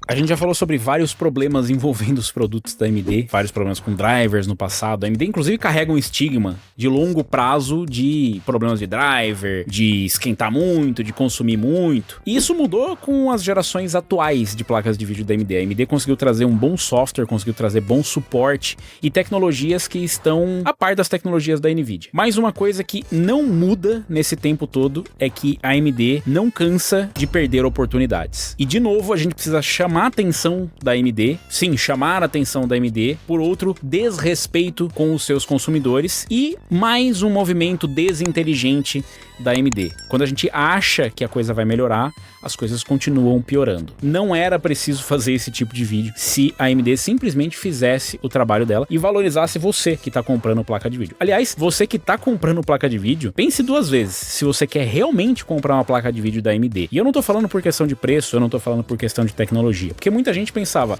A gente já falou sobre vários problemas envolvendo os produtos da AMD, vários problemas com drivers no passado. A AMD inclusive carrega um estigma de longo prazo de problemas de driver, de esquentar muito, de consumir muito. E isso mudou com as gerações atuais de placas de vídeo da AMD. A AMD conseguiu trazer um bom software, conseguiu trazer bom suporte e tecnologias que estão a par das tecnologias da NVIDIA. Mas uma coisa que não muda nesse tempo todo é que a AMD não cansa de perder oportunidades. E de novo a gente precisa chamar a atenção da AMD, sim, chamar a atenção da AMD por outro desrespeito com os seus consumidores e mais um movimento desinteligente da AMD. Quando a gente acha que a coisa vai melhorar, as coisas continuam piorando. Não era preciso fazer esse tipo de vídeo se a AMD simplesmente fizesse o trabalho dela e valorizasse você que está comprando placa de vídeo. Aliás, você que está comprando placa de vídeo, pense duas vezes se você quer realmente comprar uma placa de vídeo da AMD. E eu não tô falando por questão de preço, eu não tô falando por questão de tecnologia, porque muita gente pensava,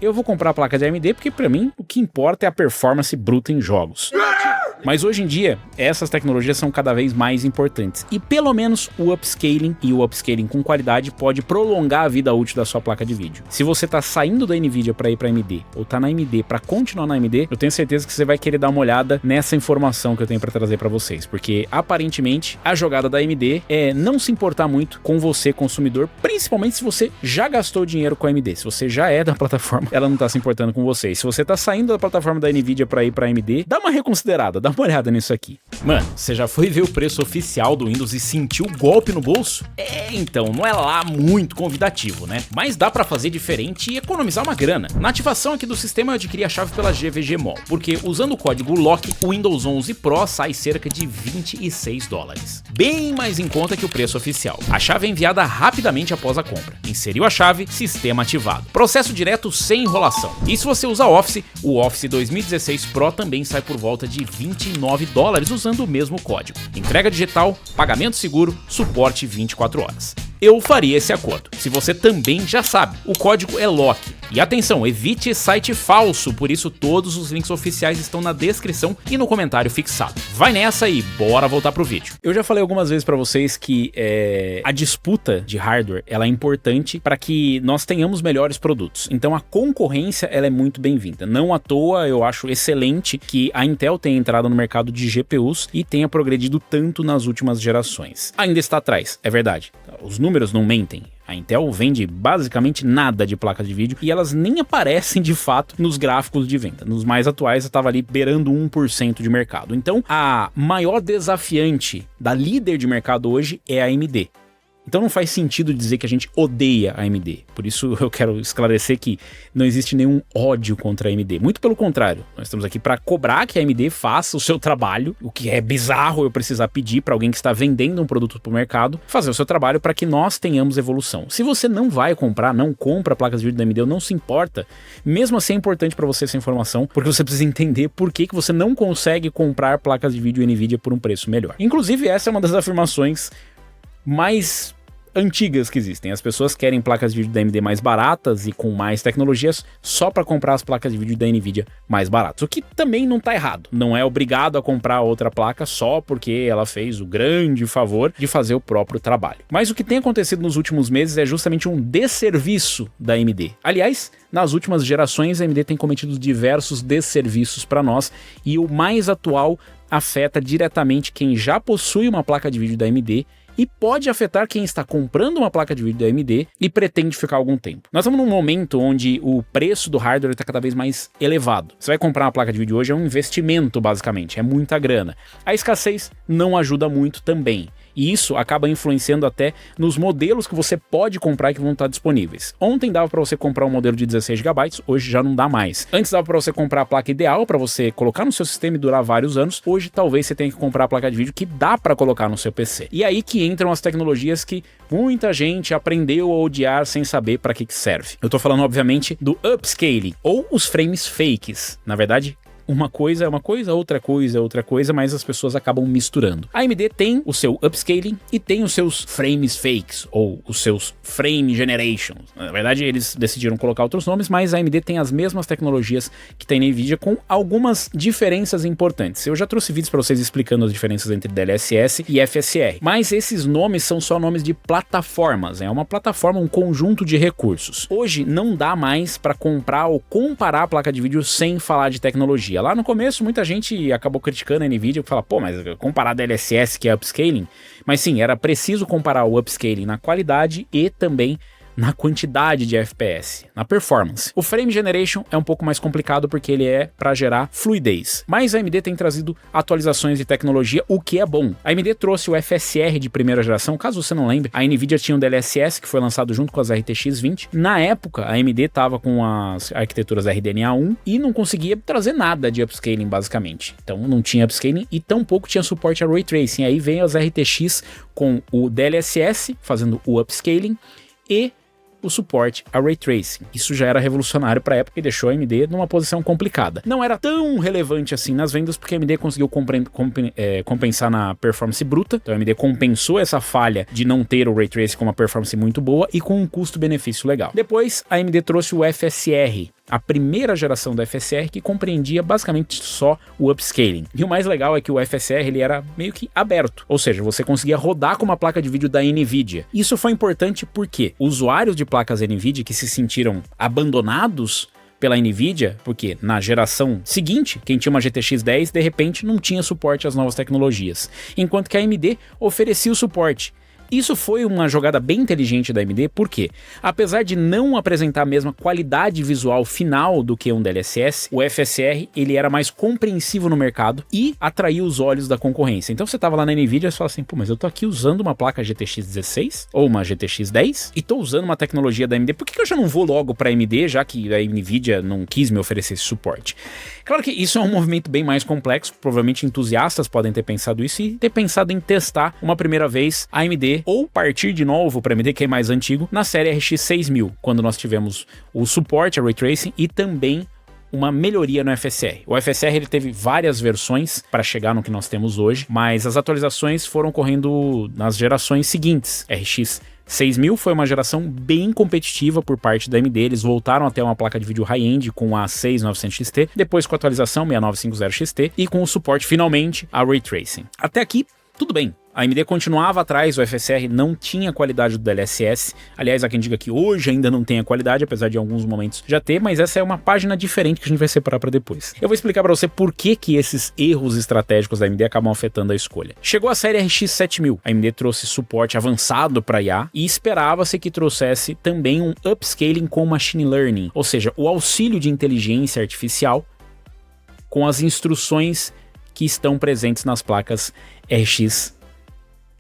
eu vou comprar a placa de AMD porque para mim o que importa é a performance bruta em jogos. Mas hoje em dia, essas tecnologias são cada vez mais importantes. E pelo menos o upscaling e o upscaling com qualidade pode prolongar a vida útil da sua placa de vídeo. Se você tá saindo da NVIDIA para ir para AMD ou tá na AMD para continuar na AMD, eu tenho certeza que você vai querer dar uma olhada nessa informação que eu tenho para trazer para vocês, porque aparentemente a jogada da AMD é não se importar muito com você, consumidor, principalmente se você já gastou dinheiro com a AMD. Se você já é da plataforma, ela não tá se importando com você. E se você tá saindo da plataforma da NVIDIA para ir para AMD, dá uma reconsiderada, dá uma olhada nisso aqui. Mano, você já foi ver o preço oficial do Windows e sentiu o golpe no bolso? Então, não é lá muito convidativo, né? Mas dá pra fazer diferente e economizar uma grana. Na ativação aqui do sistema eu adquiri a chave pela GVG Mall, porque usando o código LOCK, o Windows 11 Pro sai cerca de $26. Bem mais em conta que o preço oficial. A chave é enviada rapidamente após a compra. Inseriu a chave, sistema ativado. Processo direto sem enrolação. E se você usa Office, o Office 2016 Pro também sai por volta de $29 usando o mesmo código. Entrega digital, pagamento seguro, suporte 24 horas. Eu faria esse acordo. Se você também já sabe, o código é LOCK. E atenção, evite site falso, por isso todos os links oficiais estão na descrição e no comentário fixado. Vai nessa e bora voltar pro vídeo. Eu já falei algumas vezes pra vocês que a disputa de hardware ela é importante para que nós tenhamos melhores produtos. Então a concorrência ela é muito bem-vinda. Não à toa eu acho excelente que a Intel tenha entrado no mercado de GPUs e tenha progredido tanto nas últimas gerações. Ainda está atrás, é verdade. Os números não mentem. A Intel vende basicamente nada de placa de vídeo e elas nem aparecem de fato nos gráficos de venda. Nos mais atuais estava ali beirando 1% de mercado. Então a maior desafiante da líder de mercado hoje é a AMD. Então não faz sentido dizer que a gente odeia a AMD. Por isso eu quero esclarecer que não existe nenhum ódio contra a AMD. Muito pelo contrário, nós estamos aqui para cobrar que a AMD faça o seu trabalho, o que é bizarro eu precisar pedir para alguém que está vendendo um produto para o mercado, fazer o seu trabalho para que nós tenhamos evolução. Se você não vai comprar, não compra placas de vídeo da AMD ou não se importa, mesmo assim é importante para você essa informação, porque você precisa entender por que você não consegue comprar placas de vídeo NVIDIA por um preço melhor. Inclusive essa é uma das afirmações mais antigas que existem. As pessoas querem placas de vídeo da AMD mais baratas e com mais tecnologias só para comprar as placas de vídeo da NVIDIA mais baratas, o que também não tá errado. Não é obrigado a comprar outra placa só porque ela fez o grande favor de fazer o próprio trabalho. Mas o que tem acontecido nos últimos meses é justamente um desserviço da AMD. Aliás, nas últimas gerações a AMD tem cometido diversos desserviços para nós e o mais atual afeta diretamente quem já possui uma placa de vídeo da AMD e pode afetar quem está comprando uma placa de vídeo da AMD e pretende ficar algum tempo. Nós estamos num momento onde o preço do hardware está cada vez mais elevado. Você vai comprar uma placa de vídeo hoje, é um investimento basicamente, é muita grana. A escassez não ajuda muito também. E isso acaba influenciando até nos modelos que você pode comprar e que vão estar disponíveis. Ontem dava para você comprar um modelo de 16 GB, hoje já não dá mais. Antes dava para você comprar a placa ideal para você colocar no seu sistema e durar vários anos. Hoje talvez você tenha que comprar a placa de vídeo que dá para colocar no seu PC. E aí que entram as tecnologias que muita gente aprendeu a odiar sem saber para que serve. Eu tô falando obviamente do upscaling ou os frames fakes. Na verdade, uma coisa é uma coisa, outra coisa é outra coisa, mas as pessoas acabam misturando. A AMD tem o seu upscaling e tem os seus frames fakes, ou os seus frame generations. Na verdade, eles decidiram colocar outros nomes, mas a AMD tem as mesmas tecnologias que tem na NVIDIA, com algumas diferenças importantes. Eu já trouxe vídeos para vocês explicando as diferenças entre DLSS e FSR, mas esses nomes são só nomes de plataformas, é uma plataforma, um conjunto de recursos. Hoje não dá mais para comprar ou comparar a placa de vídeo sem falar de tecnologia. Lá no começo muita gente acabou criticando a NVIDIA e fala, pô, mas comparar DLSS que é upscaling? Mas sim, era preciso comparar o upscaling na qualidade e também na quantidade de FPS, na performance. O Frame Generation é um pouco mais complicado porque ele é para gerar fluidez, mas a AMD tem trazido atualizações de tecnologia, o que é bom. A AMD trouxe o FSR de primeira geração, caso você não lembre, a NVIDIA tinha um DLSS que foi lançado junto com as RTX 20. Na época, a AMD estava com as arquiteturas RDNA 1 e não conseguia trazer nada de upscaling basicamente. Então não tinha upscaling e tampouco tinha suporte a Ray Tracing. Aí vem as RTX com o DLSS fazendo o upscaling e o suporte a Ray Tracing. Isso já era revolucionário para a época e deixou a AMD numa posição complicada. Não era tão relevante assim nas vendas porque a AMD conseguiu compensar na performance bruta, então a AMD compensou essa falha de não ter o Ray Tracing com uma performance muito boa e com um custo-benefício legal. Depois a AMD trouxe o FSR, a primeira geração do FSR, que compreendia basicamente só o upscaling. E o mais legal é que o FSR ele era meio que aberto, ou seja, você conseguia rodar com uma placa de vídeo da NVIDIA. Isso foi importante porque usuários de placas NVIDIA que se sentiram abandonados pela NVIDIA, porque na geração seguinte, quem tinha uma GTX 10, de repente não tinha suporte às novas tecnologias, enquanto que a AMD oferecia o suporte. Isso foi uma jogada bem inteligente da AMD, porque apesar de não apresentar a mesma qualidade visual final do que um DLSS, o FSR ele era mais compreensivo no mercado e atraiu os olhos da concorrência. Então você tava lá na NVIDIA e você fala assim, pô, mas eu tô aqui usando uma placa GTX 16 ou uma GTX 10 e tô usando uma tecnologia da AMD, por que eu já não vou logo pra AMD, já que a NVIDIA não quis me oferecer esse suporte? Claro que isso é um movimento bem mais complexo, provavelmente entusiastas podem ter pensado isso e ter pensado em testar uma primeira vez a AMD ou partir de novo para AMD, que é mais antigo, na série RX 6000, quando nós tivemos o suporte a Ray Tracing e também uma melhoria no FSR. O FSR ele teve várias versões para chegar no que nós temos hoje, mas as atualizações foram ocorrendo nas gerações seguintes. RX 6000 foi uma geração bem competitiva por parte da AMD, eles voltaram até uma placa de vídeo high-end com a 6900 XT, depois com a atualização 6950 XT e com o suporte finalmente a Ray Tracing. Até aqui, tudo bem. A AMD continuava atrás, o FSR não tinha qualidade do DLSS. Aliás, há quem diga que hoje ainda não tem a qualidade, apesar de em alguns momentos já ter, mas essa é uma página diferente que a gente vai separar para depois. Eu vou explicar para você por que esses erros estratégicos da AMD acabam afetando a escolha. Chegou a série RX 7000, a AMD trouxe suporte avançado para IA e esperava-se que trouxesse também um upscaling com Machine Learning, ou seja, o auxílio de inteligência artificial com as instruções que estão presentes nas placas RX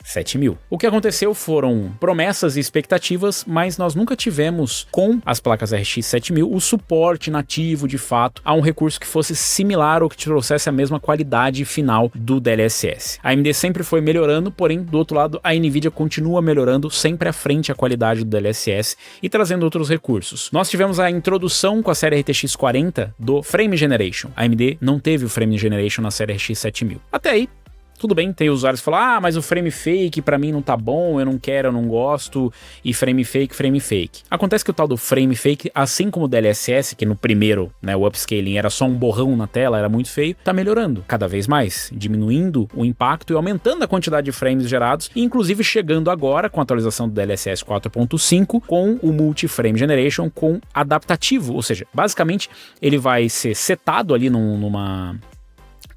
7000. O que aconteceu foram promessas e expectativas, mas nós nunca tivemos com as placas RX 7000 o suporte nativo de fato a um recurso que fosse similar ou que trouxesse a mesma qualidade final do DLSS. A AMD sempre foi melhorando, porém do outro lado a NVIDIA continua melhorando sempre à frente a qualidade do DLSS e trazendo outros recursos. Nós tivemos a introdução com a série RTX 40 do Frame Generation. A AMD não teve o Frame Generation na série RX 7000. Até aí tudo bem, tem usuários que falam, mas o frame fake pra mim não tá bom, eu não quero, eu não gosto, e frame fake. Acontece que o tal do frame fake, assim como o DLSS, que no primeiro, né, o upscaling era só um borrão na tela, era muito feio, tá melhorando cada vez mais, diminuindo o impacto e aumentando a quantidade de frames gerados, e inclusive chegando agora com a atualização do DLSS 4.5, com o Multi-Frame Generation, com adaptativo, ou seja, basicamente ele vai ser setado ali numa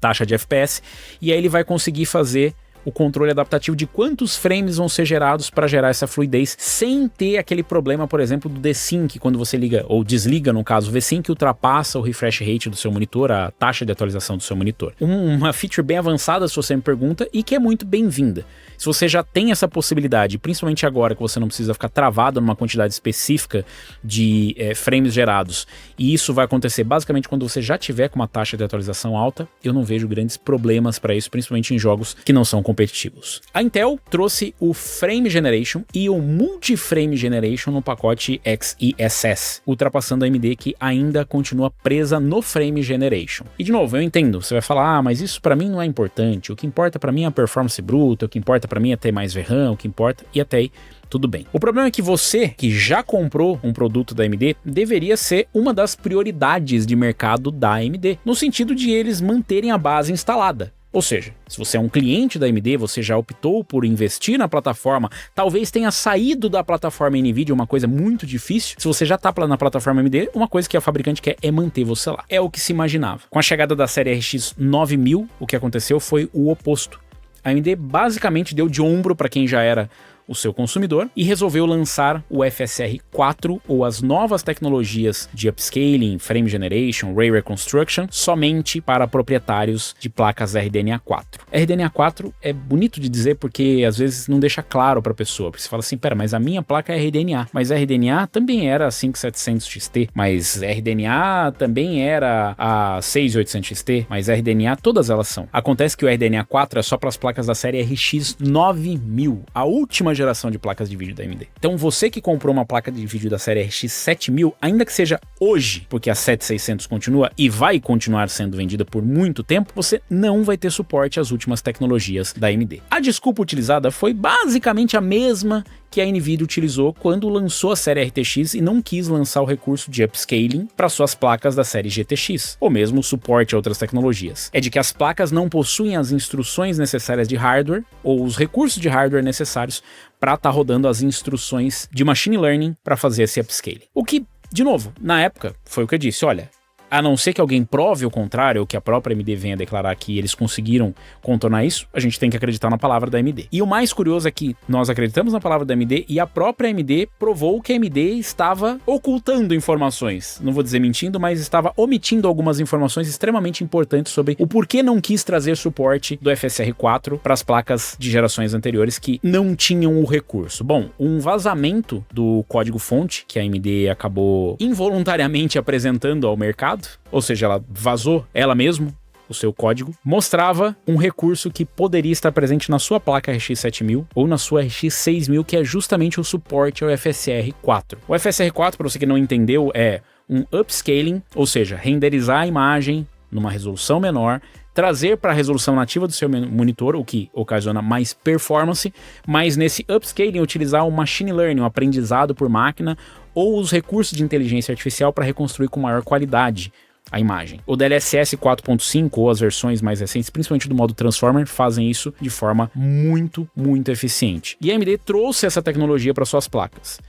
taxa de FPS, e aí ele vai conseguir fazer o controle adaptativo de quantos frames vão ser gerados para gerar essa fluidez, sem ter aquele problema, por exemplo, do D-Sync, quando você liga, ou desliga no caso, o V-Sync ultrapassa o refresh rate do seu monitor, a taxa de atualização do seu monitor. Uma feature bem avançada, se você me pergunta, e que é muito bem-vinda. Se você já tem essa possibilidade, principalmente agora que você não precisa ficar travado numa quantidade específica de frames gerados, e isso vai acontecer basicamente quando você já tiver com uma taxa de atualização alta, eu não vejo grandes problemas para isso, principalmente em jogos que não são competitivos. A Intel trouxe o Frame Generation e o Multi-Frame Generation no pacote XeSS, ultrapassando a AMD, que ainda continua presa no Frame Generation. E de novo, eu entendo, você vai falar, mas isso para mim não é importante, o que importa para mim é a performance bruta, o que importa para mim é ter mais VRAM, o que importa, e até aí tudo bem. O problema é que você, que já comprou um produto da AMD, deveria ser uma das prioridades de mercado da AMD, no sentido de eles manterem a base instalada. Ou seja, se você é um cliente da AMD, você já optou por investir na plataforma, talvez tenha saído da plataforma NVIDIA, uma coisa muito difícil. Se você já está na plataforma AMD, uma coisa que a fabricante quer é manter você lá. É o que se imaginava. Com a chegada da série RX 9000, o que aconteceu foi o oposto. A AMD basicamente deu de ombro para quem já era o seu consumidor e resolveu lançar o FSR 4 ou as novas tecnologias de upscaling, frame generation, ray reconstruction somente para proprietários de placas RDNA 4. RDNA 4 é bonito de dizer porque às vezes não deixa claro para a pessoa, porque você fala assim, pera, mas a minha placa é RDNA, mas RDNA também era a 5700 XT, mas RDNA também era a 6800 XT, mas RDNA todas elas são. Acontece que o RDNA 4 é só para as placas da série RX 9000, a última geração de placas de vídeo da AMD. Então você que comprou uma placa de vídeo da série RX 7000, ainda que seja hoje, porque a 7600 continua e vai continuar sendo vendida por muito tempo, você não vai ter suporte às últimas tecnologias da AMD. A desculpa utilizada foi basicamente a mesma que a NVIDIA utilizou quando lançou a série RTX e não quis lançar o recurso de upscaling para suas placas da série GTX, ou mesmo suporte a outras tecnologias. É de que as placas não possuem as instruções necessárias de hardware ou os recursos de hardware necessários para estar rodando as instruções de machine learning para fazer esse upscaling. O que, de novo, na época foi o que eu disse, olha, a não ser que alguém prove o contrário, ou que a própria AMD venha declarar que eles conseguiram contornar isso, a gente tem que acreditar na palavra da AMD. E o mais curioso é que nós acreditamos na palavra da AMD e a própria AMD provou que a AMD estava ocultando informações. Não vou dizer mentindo, mas estava omitindo algumas informações extremamente importantes sobre o porquê não quis trazer suporte do FSR 4 para as placas de gerações anteriores que não tinham o recurso. Bom, um vazamento do código-fonte que a AMD acabou involuntariamente apresentando ao mercado, ou seja, ela vazou ela mesma, o seu código, mostrava um recurso que poderia estar presente na sua placa RX 7000 ou na sua RX 6000, que é justamente o suporte ao FSR 4. O FSR 4, para você que não entendeu, é um upscaling, ou seja, renderizar a imagem numa resolução menor, trazer para a resolução nativa do seu monitor, o que ocasiona mais performance, mas nesse upscaling utilizar o machine learning, o aprendizado por máquina, ou os recursos de inteligência artificial para reconstruir com maior qualidade a imagem. O DLSS 4.5 ou as versões mais recentes, principalmente do modo Transformer, fazem isso de forma muito eficiente. E a AMD trouxe essa tecnologia para suas placas.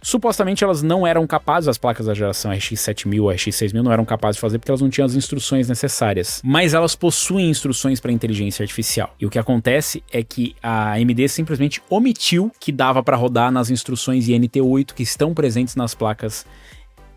Supostamente elas não eram capazes, as placas da geração RX 7000 ou RX 6000 não eram capazes de fazer porque elas não tinham as instruções necessárias, mas elas possuem instruções para inteligência artificial. E o que acontece é que a AMD simplesmente omitiu que dava para rodar nas instruções INT8 que estão presentes nas placas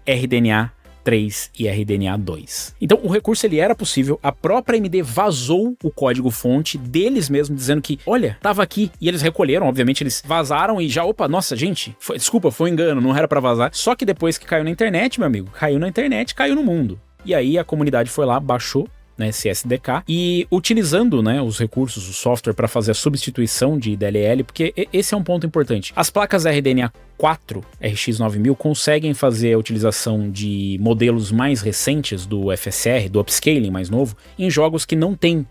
RDNA 3 e RDNA 2. Então o recurso ele era possível, a própria AMD vazou o código fonte deles mesmos, dizendo que, olha, tava aqui, e eles recolheram, obviamente eles vazaram e já, opa, nossa gente, desculpa, foi um engano, não era pra vazar, só que depois que caiu na internet, meu amigo, caiu na internet, caiu no mundo. E aí a comunidade foi lá, baixou, né, esse SDK, e utilizando, né, os recursos, o software para fazer a substituição de DLL, porque esse é um ponto importante. As placas RDNA 4 RX 9000 conseguem fazer a utilização de modelos mais recentes do FSR, do upscaling mais novo, em jogos que não tem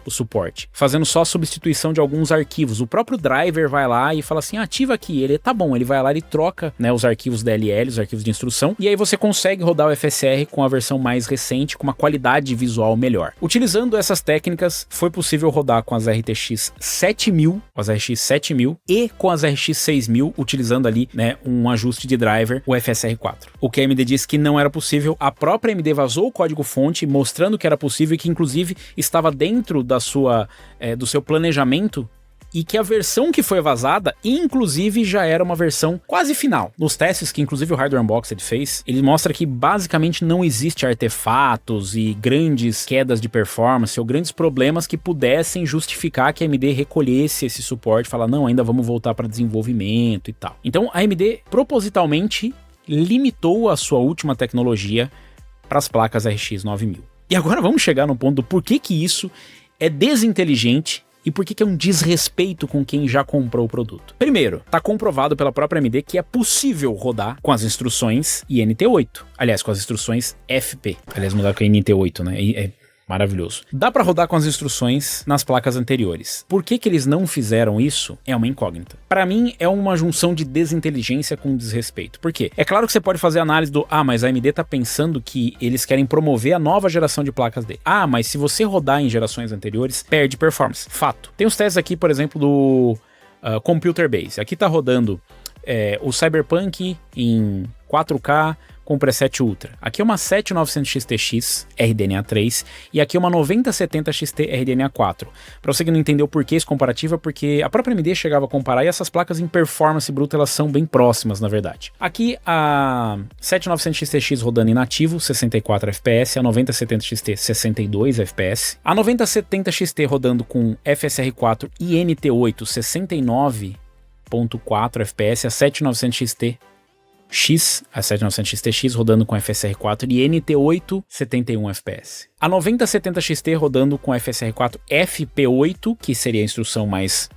o suporte, fazendo só a substituição de alguns arquivos. O próprio driver vai lá e fala assim, ativa aqui, ele tá bom, ele vai lá, ele troca, né, os arquivos DLL, os arquivos de instrução, e aí você consegue rodar o FSR com a versão mais recente, com uma qualidade visual melhor. Utilizando essas técnicas, foi possível rodar com as RTX 7000, com as RX 7000 e com as RX 6000, utilizando ali, né, um ajuste de driver, o FSR 4. O que a AMD disse que não era possível, a própria AMD vazou o código-fonte, mostrando que era possível e que inclusive estava dentro do seu planejamento, e que a versão que foi vazada, inclusive, já era uma versão quase final. Nos testes que inclusive o Hardware Unboxed fez, ele mostra que basicamente não existe artefatos e grandes quedas de performance ou grandes problemas que pudessem justificar que a AMD recolhesse esse suporte e falar, não, ainda vamos voltar para desenvolvimento e tal. Então a AMD propositalmente limitou a sua última tecnologia para as placas RX 9000. E agora vamos chegar no ponto do porquê que isso é desinteligente E por que é um desrespeito com quem já comprou o produto? Primeiro, tá comprovado pela própria AMD que é possível rodar com as instruções INT8. Aliás, com as instruções FP. Aliás, mudar com a INT8, né? É maravilhoso. Dá para rodar com as instruções nas placas anteriores. Por que eles não fizeram isso? É uma incógnita. Para mim, é uma junção de desinteligência com desrespeito. Por quê? É claro que você pode fazer a análise do mas a AMD tá pensando que eles querem promover a nova geração de placas dele. Mas se você rodar em gerações anteriores, perde performance. Fato. Tem os testes aqui, por exemplo, do Computer Base. Aqui tá rodando o Cyberpunk em 4K com preset Ultra. Aqui é uma 7900 XTX RDNA 3 e aqui é uma 9070 XT RDNA 4. Para você que não entendeu por que esse comparativo, é porque a própria AMD chegava a comparar e essas placas em performance bruta elas são bem próximas, na verdade. Aqui a 7900 XTX rodando em nativo, 64 FPS, a 9070 XT 62 FPS, a 9070 XT rodando com FSR4 e NT8 69.4 FPS, a 7900 XT a 7900 XTX rodando com FSR4 e NT8 71 FPS. A 9070 XT rodando com FSR4 FP8, que seria a instrução mais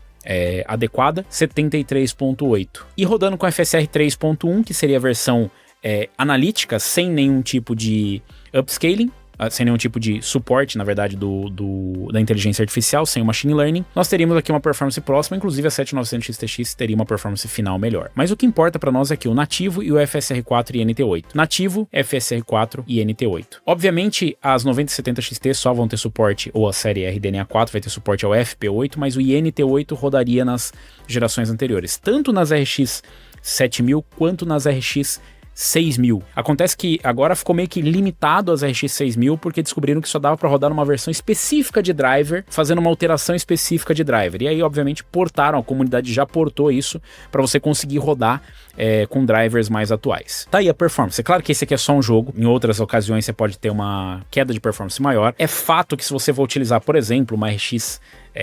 adequada, 73.8. E rodando com FSR 3.1, que seria a versão analítica, sem nenhum tipo de upscaling, sem nenhum tipo de suporte, na verdade, da inteligência artificial, sem o machine learning, nós teríamos aqui uma performance próxima, inclusive a 7900 XTX teria uma performance final melhor. Mas o que importa para nós é aqui o nativo e o FSR4 e NT8. Nativo, FSR4 e NT8. Obviamente, as 9070 XT só vão ter suporte, ou a série RDNA 4 vai ter suporte ao FP8, mas o INT8 rodaria nas gerações anteriores, tanto nas RX 7000 quanto nas RX 6000. Acontece que agora ficou meio que limitado as RX 6000 porque descobriram que só dava para rodar numa versão específica de driver, fazendo uma alteração específica de driver. E aí, obviamente, portaram, a comunidade já portou isso para você conseguir rodar com drivers mais atuais. Tá aí a performance. É claro que esse aqui é só um jogo, em outras ocasiões você pode ter uma queda de performance maior. É fato que se você for utilizar, por exemplo, uma RX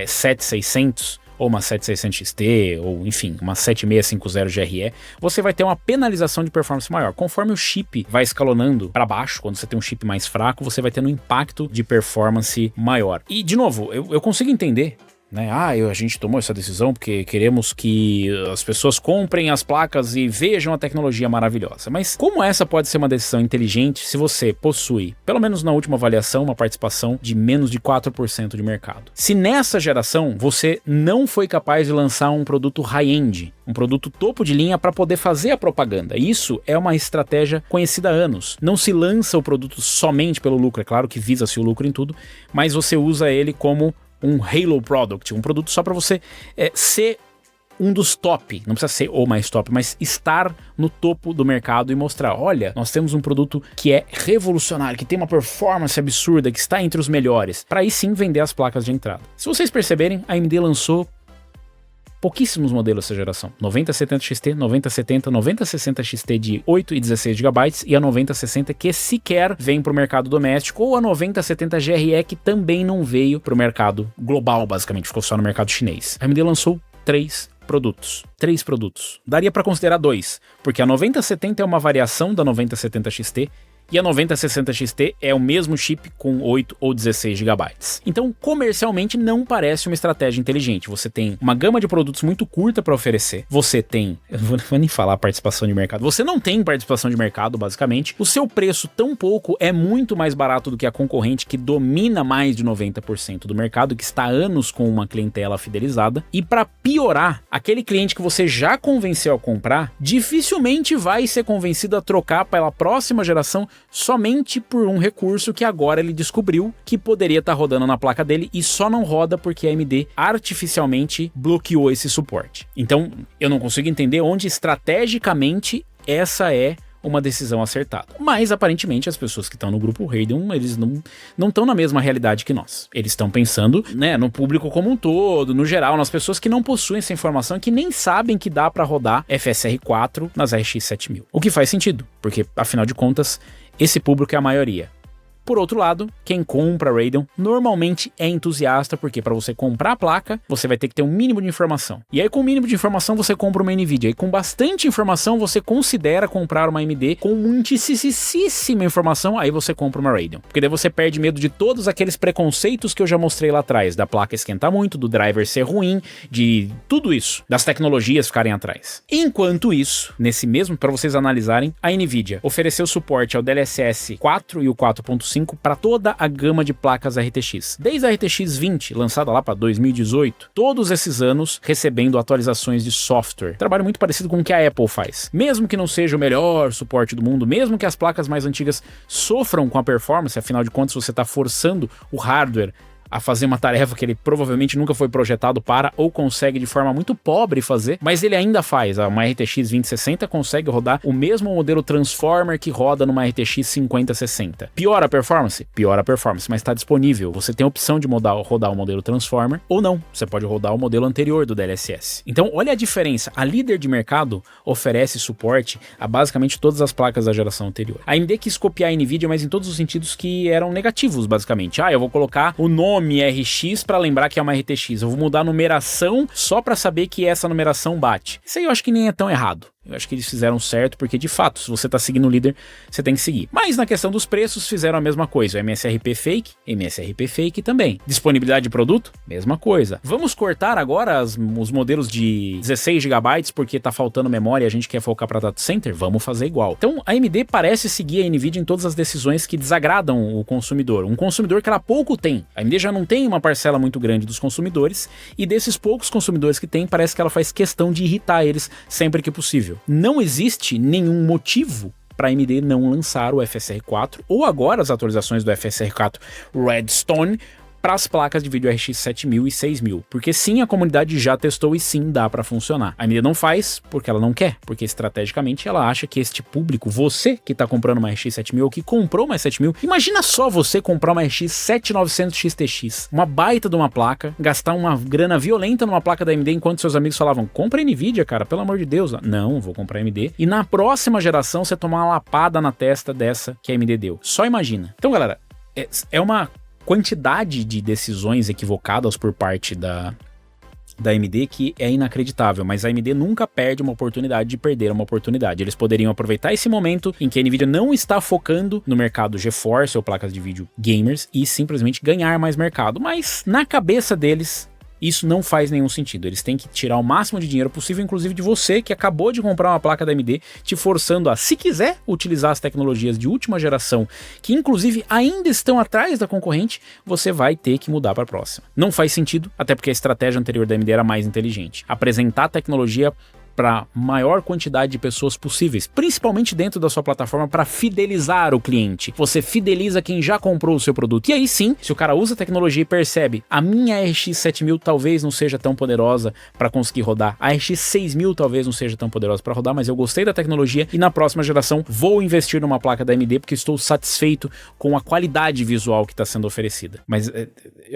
7600 ou uma 7600 XT, ou enfim, uma 7650 GRE, você vai ter uma penalização de performance maior. Conforme o chip vai escalonando para baixo, quando você tem um chip mais fraco, você vai tendo um impacto de performance maior. E, de novo, eu consigo entender, né? A gente tomou essa decisão porque queremos que as pessoas comprem as placas e vejam a tecnologia maravilhosa. Mas como essa pode ser uma decisão inteligente se você possui, pelo menos na última avaliação, uma participação de menos de 4% de mercado? Se nessa geração você não foi capaz de lançar um produto high-end, um produto topo de linha para poder fazer a propaganda. Isso é uma estratégia conhecida há anos. Não se lança o produto somente pelo lucro, é claro que visa-se o lucro em tudo, mas você usa ele como um halo product, um produto só para você ser um dos top, não precisa ser o mais top, mas estar no topo do mercado e mostrar, olha, nós temos um produto que é revolucionário, que tem uma performance absurda, que está entre os melhores, para aí sim vender as placas de entrada. Se vocês perceberem, a AMD lançou pouquíssimos modelos dessa geração, 9070 XT, 9070, 9060 XT de 8 e 16 GB e a 9060 que sequer vem para o mercado doméstico, ou a 9070 GRE que também não veio para o mercado global, basicamente, ficou só no mercado chinês. A AMD lançou 3 produtos. Daria para considerar 2, porque a 9070 é uma variação da 9070 XT e a 9060 XT é o mesmo chip com 8 ou 16 GB. Então, comercialmente, não parece uma estratégia inteligente. Você tem uma gama de produtos muito curta para oferecer. Você tem... Eu não vou nem falar participação de mercado. Você não tem participação de mercado, basicamente. O seu preço, tão pouco, é muito mais barato do que a concorrente, que domina mais de 90% do mercado, que está há anos com uma clientela fidelizada. E para piorar, aquele cliente que você já convenceu a comprar, dificilmente vai ser convencido a trocar pela próxima geração somente por um recurso que agora ele descobriu que poderia estar rodando na placa dele e só não roda porque a AMD artificialmente bloqueou esse suporte. Então, eu não consigo entender onde estrategicamente essa é uma decisão acertada. Mas, aparentemente, as pessoas que estão no grupo Radeon, eles não estão na mesma realidade que nós. Eles estão pensando, né, no público como um todo, no geral, nas pessoas que não possuem essa informação e que nem sabem que dá para rodar FSR4 nas RX 7000. O que faz sentido, porque, afinal de contas, esse público é a maioria. Por outro lado, quem compra Radeon normalmente é entusiasta, porque para você comprar a placa, você vai ter que ter um mínimo de informação. E aí com o mínimo de informação você compra uma NVIDIA. E com bastante informação você considera comprar uma AMD. Com muitíssima informação, aí você compra uma Radeon. Porque daí você perde medo de todos aqueles preconceitos que eu já mostrei lá atrás. Da placa esquentar muito, do driver ser ruim, de tudo isso. Das tecnologias ficarem atrás. Enquanto isso, nesse mesmo, para vocês analisarem, a NVIDIA ofereceu suporte ao DLSS 4 e o 4.5 para toda a gama de placas RTX. Desde a RTX 20, lançada lá para 2018, todos esses anos recebendo atualizações de software. Trabalho muito parecido com o que a Apple faz. Mesmo que não seja o melhor suporte do mundo, mesmo que as placas mais antigas sofram com a performance, afinal de contas você está forçando o hardware a fazer uma tarefa que ele provavelmente nunca foi projetado para, ou consegue de forma muito pobre fazer, mas ele ainda faz. Uma RTX 2060 consegue rodar o mesmo modelo Transformer que roda numa RTX 5060. Piora a performance? Piora a performance, mas está disponível. Você tem a opção de rodar o modelo Transformer, ou não. Você pode rodar o modelo anterior do DLSS. Então, olha a diferença. A líder de mercado oferece suporte a basicamente todas as placas da geração anterior. A AMD quis copiar a NVIDIA, mas em todos os sentidos que eram negativos, basicamente. Eu vou colocar o nome RX para lembrar que é uma RTX. Eu vou mudar a numeração só para saber que essa numeração bate. Isso aí eu acho que nem é tão errado. Eu acho que eles fizeram certo, porque de fato, se você tá seguindo o líder, você tem que seguir. Mas na questão dos preços, fizeram a mesma coisa. O MSRP fake também. Disponibilidade de produto? Mesma coisa. Vamos cortar agora os modelos de 16 GB porque tá faltando memória e a gente quer focar para data center? Vamos fazer igual. Então a AMD parece seguir a NVIDIA em todas as decisões que desagradam o consumidor. Um consumidor que ela pouco tem. A AMD já não tem uma parcela muito grande dos consumidores, e desses poucos consumidores que tem, parece que ela faz questão de irritar eles sempre que possível. Não existe nenhum motivo para a AMD não lançar o FSR 4 ou agora as atualizações do FSR 4 Redstone para as placas de vídeo RX 7000 e 6000, porque sim, a comunidade já testou e sim, dá para funcionar. A AMD não faz porque ela não quer, porque estrategicamente ela acha que este público, você que tá comprando uma RX 7000 ou que comprou uma 7000, imagina só você comprar uma RX 7900 XTX, uma baita de uma placa, gastar uma grana violenta numa placa da AMD, enquanto seus amigos falavam, compra NVIDIA, cara, pelo amor de Deus. Não, vou comprar AMD. E na próxima geração você tomar uma lapada na testa dessa que a AMD deu. Só imagina. Então, galera, é uma quantidade de decisões equivocadas por parte da AMD que é inacreditável, mas a AMD nunca perde uma oportunidade de perder uma oportunidade. Eles poderiam aproveitar esse momento em que a NVIDIA não está focando no mercado GeForce ou placas de vídeo gamers e simplesmente ganhar mais mercado, mas na cabeça deles isso não faz nenhum sentido. Eles têm que tirar o máximo de dinheiro possível, inclusive de você que acabou de comprar uma placa da AMD, te forçando a, se quiser, utilizar as tecnologias de última geração, que inclusive ainda estão atrás da concorrente, você vai ter que mudar para a próxima. Não faz sentido, até porque a estratégia anterior da AMD era mais inteligente. Apresentar tecnologia para maior quantidade de pessoas possíveis, principalmente dentro da sua plataforma, para fidelizar o cliente. Você fideliza quem já comprou o seu produto. E aí sim, se o cara usa a tecnologia e percebe, a minha RX 7000 talvez não seja tão poderosa para conseguir rodar, a RX 6000 talvez não seja tão poderosa para rodar, mas eu gostei da tecnologia e na próxima geração vou investir numa placa da AMD porque estou satisfeito com a qualidade visual que está sendo oferecida. Mas é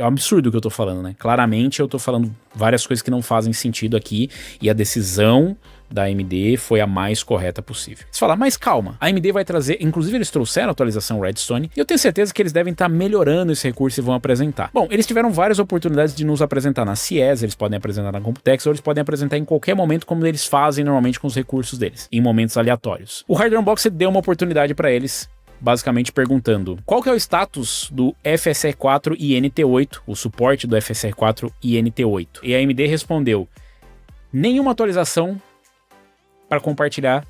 um absurdo o que eu tô falando, né? Claramente eu tô falando várias coisas que não fazem sentido aqui e a decisão da AMD foi a mais correta possível. Você fala, mas calma, a AMD vai trazer, inclusive eles trouxeram a atualização Redstone, e eu tenho certeza que eles devem estar melhorando esse recurso e vão apresentar. Bom, eles tiveram várias oportunidades de nos apresentar na CES, eles podem apresentar na Computex, ou eles podem apresentar em qualquer momento, como eles fazem normalmente com os recursos deles, em momentos aleatórios. O Hardware Unboxed deu uma oportunidade para eles, basicamente perguntando qual que é o status do FSR 4 e NT8, o suporte do FSR 4 e NT8. E a AMD respondeu, nenhuma atualização para compartilhar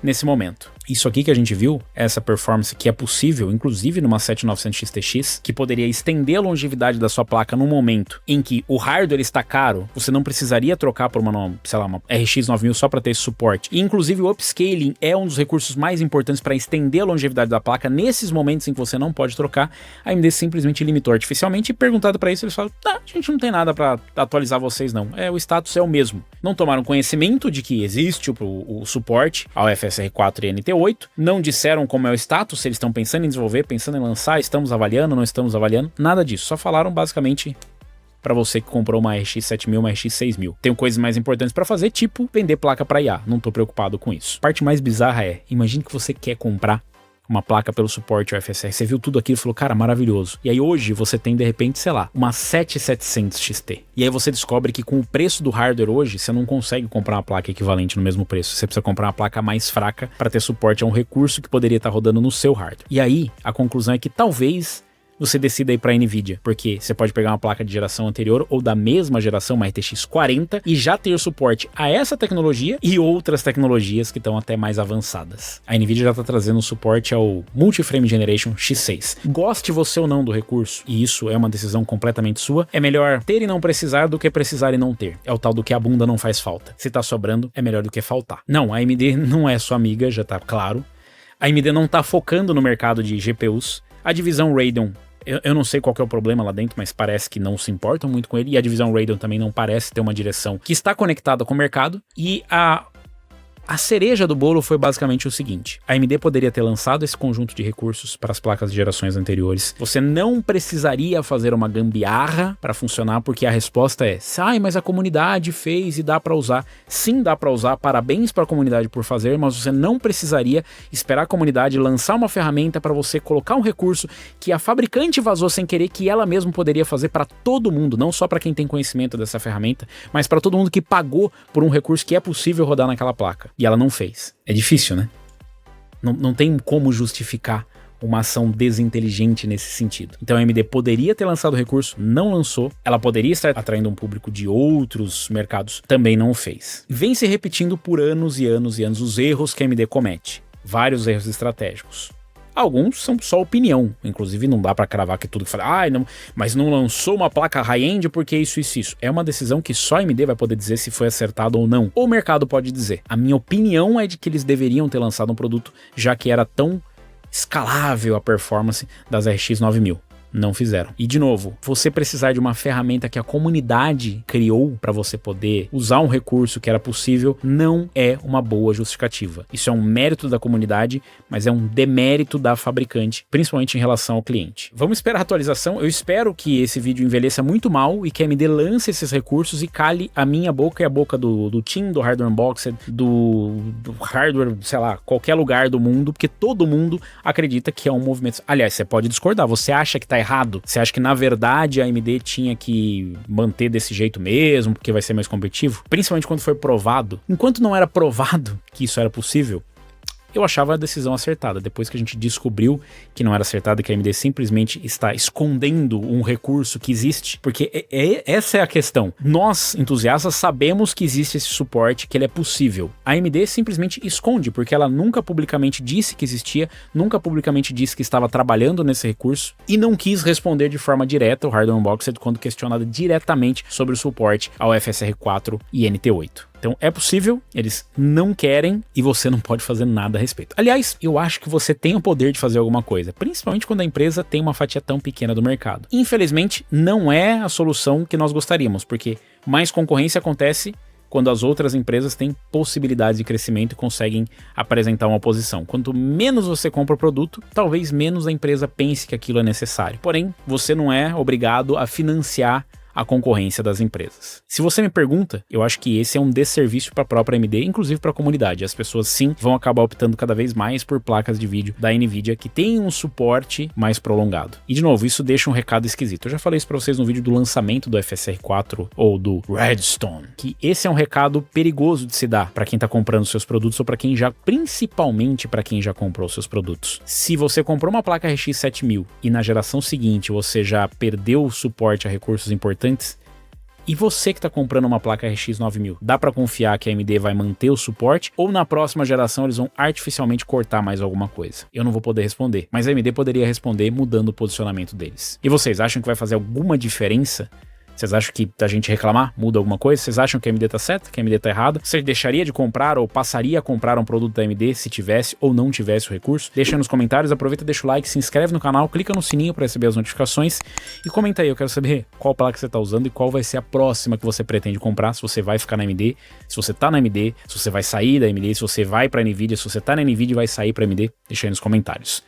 nesse momento. Isso aqui que a gente viu, essa performance que é possível, inclusive numa 7900 XTX, que poderia estender a longevidade da sua placa no momento em que o hardware está caro, você não precisaria trocar por uma, sei lá, uma RX 9000 só para ter esse suporte. E inclusive o upscaling é um dos recursos mais importantes para estender a longevidade da placa nesses momentos em que você não pode trocar. A AMD simplesmente limitou artificialmente e perguntado para isso, eles falam, a gente não tem nada para atualizar vocês não. O status é o mesmo. Não tomaram conhecimento de que existe o suporte ao FSR 4 e NT8, não disseram como é o status, se eles estão pensando em desenvolver, pensando em lançar, estamos avaliando, não estamos avaliando, nada disso, só falaram basicamente para você que comprou uma RX 7000, uma RX 6000. Tenho coisas mais importantes para fazer, tipo vender placa para IA, não tô preocupado com isso. A parte mais bizarra é, imagine que você quer comprar uma placa pelo suporte UFSR, você viu tudo aquilo e falou, cara, maravilhoso. E aí hoje você tem, de repente, sei lá, uma 7700 XT. E aí você descobre que com o preço do hardware hoje, você não consegue comprar uma placa equivalente no mesmo preço. Você precisa comprar uma placa mais fraca para ter suporte a um recurso que poderia estar rodando no seu hardware. E aí, a conclusão é que talvez você decida ir para a NVIDIA, porque você pode pegar uma placa de geração anterior ou da mesma geração, uma RTX 40, e já ter suporte a essa tecnologia e outras tecnologias que estão até mais avançadas. A NVIDIA já está trazendo suporte ao Multi-Frame Generation X6. Goste você ou não do recurso, e isso é uma decisão completamente sua, é melhor ter e não precisar do que precisar e não ter. É o tal do que a bunda não faz falta. Se tá sobrando, é melhor do que faltar. Não, a AMD não é sua amiga, já tá claro. A AMD não tá focando no mercado de GPUs. A divisão Radeon, eu não sei qual que é o problema lá dentro, mas parece que não se importam muito com ele. E a divisão Radeon também não parece ter uma direção que está conectada com o mercado. E a cereja do bolo foi basicamente o seguinte: a AMD poderia ter lançado esse conjunto de recursos para as placas de gerações anteriores. Você não precisaria fazer uma gambiarra para funcionar, porque a resposta é: mas a comunidade fez e dá para usar. Sim, dá para usar, parabéns para a comunidade por fazer, mas você não precisaria esperar a comunidade lançar uma ferramenta para você colocar um recurso que a fabricante vazou sem querer, que ela mesma poderia fazer para todo mundo, não só para quem tem conhecimento dessa ferramenta, mas para todo mundo que pagou por um recurso que é possível rodar naquela placa. E ela não fez. É difícil, né? Não tem como justificar uma ação desinteligente nesse sentido. Então a AMD poderia ter lançado o recurso, não lançou. Ela poderia estar atraindo um público de outros mercados, também não o fez. Vem se repetindo por anos e anos e anos os erros que a AMD comete. Vários erros estratégicos. Alguns são só opinião, inclusive não dá pra cravar que tudo que fala, não, mas não lançou uma placa high-end porque isso. É uma decisão que só a AMD vai poder dizer se foi acertado ou não. Ou o mercado pode dizer. A minha opinião é de que eles deveriam ter lançado um produto, já que era tão escalável a performance das RX 9000. Não fizeram. E de novo, você precisar de uma ferramenta que a comunidade criou para você poder usar um recurso que era possível, não é uma boa justificativa. Isso é um mérito da comunidade, mas é um demérito da fabricante, principalmente em relação ao cliente. Vamos esperar a atualização. Eu espero que esse vídeo envelheça muito mal e que a AMD lance esses recursos e cale a minha boca e a boca do team, do Hardware Unboxed, do hardware, sei lá, qualquer lugar do mundo, porque todo mundo acredita que é um movimento. Aliás, você pode discordar, você acha que tá errado? Você acha que na verdade a AMD tinha que manter desse jeito mesmo, porque vai ser mais competitivo? Principalmente quando foi provado. Enquanto não era provado que isso era possível, eu achava a decisão acertada. Depois que a gente descobriu que não era acertada, que a AMD simplesmente está escondendo um recurso que existe, porque essa é a questão. Nós, entusiastas, sabemos que existe esse suporte, que ele é possível. A AMD simplesmente esconde, porque ela nunca publicamente disse que existia, nunca publicamente disse que estava trabalhando nesse recurso e não quis responder de forma direta o Hardware Unboxed quando questionada diretamente sobre o suporte ao FSR 4 e NT8. Então é possível, eles não querem e você não pode fazer nada a respeito. Aliás, eu acho que você tem o poder de fazer alguma coisa, principalmente quando a empresa tem uma fatia tão pequena do mercado. Infelizmente, não é a solução que nós gostaríamos, porque mais concorrência acontece quando as outras empresas têm possibilidades de crescimento e conseguem apresentar uma oposição. Quanto menos você compra o produto, talvez menos a empresa pense que aquilo é necessário. Porém, você não é obrigado a financiar a concorrência das empresas. Se você me pergunta, eu acho que esse é um desserviço para a própria AMD, inclusive para a comunidade. As pessoas sim vão acabar optando cada vez mais por placas de vídeo da NVIDIA que tem um suporte mais prolongado. E de novo, isso deixa um recado esquisito. Eu já falei isso para vocês no vídeo do lançamento do FSR 4 ou do Redstone, que esse é um recado perigoso de se dar para quem está comprando seus produtos ou para quem já, principalmente para quem já comprou seus produtos. Se você comprou uma placa RX 7000 e na geração seguinte você já perdeu o suporte a recursos importantes, e você que está comprando uma placa RX 9000, dá para confiar que a AMD vai manter o suporte ou na próxima geração eles vão artificialmente cortar mais alguma coisa? Eu não vou poder responder, mas a AMD poderia responder mudando o posicionamento deles. E vocês acham que vai fazer alguma diferença? Vocês acham que a gente reclamar muda alguma coisa? Vocês acham que a AMD tá certa, que a AMD tá errada? Você deixaria de comprar ou passaria a comprar um produto da AMD se tivesse ou não tivesse o recurso? Deixa aí nos comentários, aproveita, deixa o like, se inscreve no canal, clica no sininho para receber as notificações e comenta aí, eu quero saber qual placa você tá usando e qual vai ser a próxima que você pretende comprar, se você vai ficar na AMD, se você tá na AMD, se você vai sair da AMD, se você vai pra NVIDIA, se você tá na NVIDIA e vai sair pra AMD, deixa aí nos comentários.